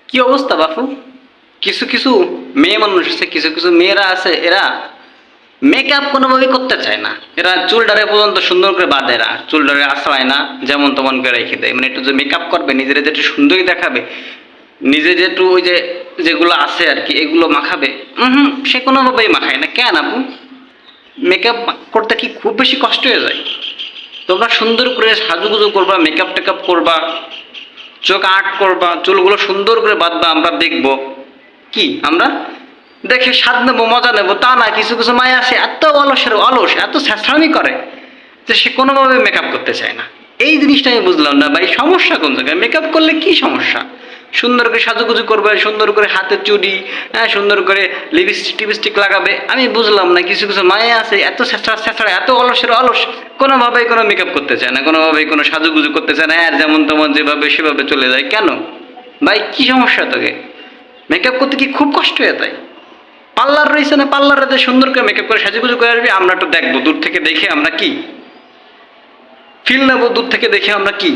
কি অবস্থা বাপু? কিছু কিছু মেয়ে মানুষ আছে, কিছু কিছু মেয়েরা আছে, এরা মেকআপ কোনোভাবেই করতে চায় না। এরা চুলটারে পর্যন্ত সুন্দর করে বাঁধে না, চুলটারে আশ্রয় না, যেমন তেমন করে রেখে দেয়। মানে একটু যে মেকআপ করবে, নিজের যে একটু সুন্দরই দেখাবে, নিজে যে একটু ওই যে যেগুলো আছে আর কি, এগুলো মাখাবে, সে কোনোভাবেই মাখায় না। কেন আপু? মেকআপ করতে কি খুব বেশি কষ্ট হয়ে যায়? তোমরা সুন্দর করে সাজুগুজু করবা, মেকআপ টেকআপ করবা, চোখ আর্ট করবা, চুলগুলো সুন্দর করে বাঁধবা, আমরা দেখবো। কি আমরা দেখে স্বাদ নেবো, মজা নেবো, তা না। কিছু কিছু মায়া আছে এত অলসের অলস, এত ছ্যাঁচড়ামি করে যে সে কোনোভাবে মেকআপ করতে চায় না। এই জিনিসটা আমি বুঝলাম না ভাই, সমস্যা কোন জায়গায়? মেকআপ করলে কি সমস্যা? সুন্দর করে সাজুগুজু করবে, সুন্দর করে হাতে চুড়ি, হ্যাঁ, সুন্দর করে লিপস্টিক টিপস্টিক লাগাবে। আমি বুঝলাম না, কিছু কিছু মায়া আছে এত ছ্যাঁচড়া ছ্যাঁচড়া, এত অলসের অলস, কোনোভাবেই কোনো মেকআপ করতে চায় না, কোনোভাবেই কোনো সাজুগুজু করতে চায় না। আর যেমন তেমন যেভাবে সেভাবে চলে যায়। কেন ভাই, কি সমস্যা তোকে? মেকআপ করতে কি খুব কষ্ট হয়ে যায়? পার্লার রয়েছে না, পার্লারে সুন্দর করে মেকআপ করে সাজুগুজু করে আসবি, আমরা একটু দেখবো দূর থেকে দেখে, আমরা কি ফিল নেবো, দূর থেকে দেখে আমরা কি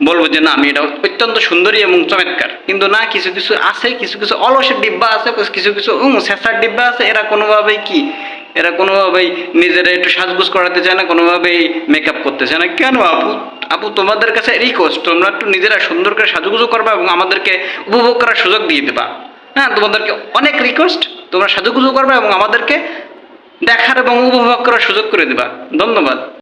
বলবো যে না, আমি এটা অত্যন্ত সুন্দরী এবং চমৎকার। কিন্তু না, কিছু কিছু আছে, কিছু কিছু অলসের ডিব্বা আছে, কিছু কিছু শেষার ডিব্বা আছে, এরা কোনোভাবেই কি, এরা কোনোভাবেই নিজেরা একটু সাজগুজ করাতে চায় না, কোনোভাবেই মেকআপ করতে চায় না। কেন আপু? আপু, তোমাদের কাছে রিকোয়েস্ট, তোমরা একটু নিজেরা সুন্দর করে সাজুগুজু করবা এবং আমাদেরকে উপভোগ করার সুযোগ দিয়ে দেবা। হ্যাঁ, তোমাদেরকে অনেক রিকোয়েস্ট, তোমরা সাজুগুজু করবে এবং আমাদেরকে দেখার এবং উপভোগ করার সুযোগ করে দেবা। ধন্যবাদ।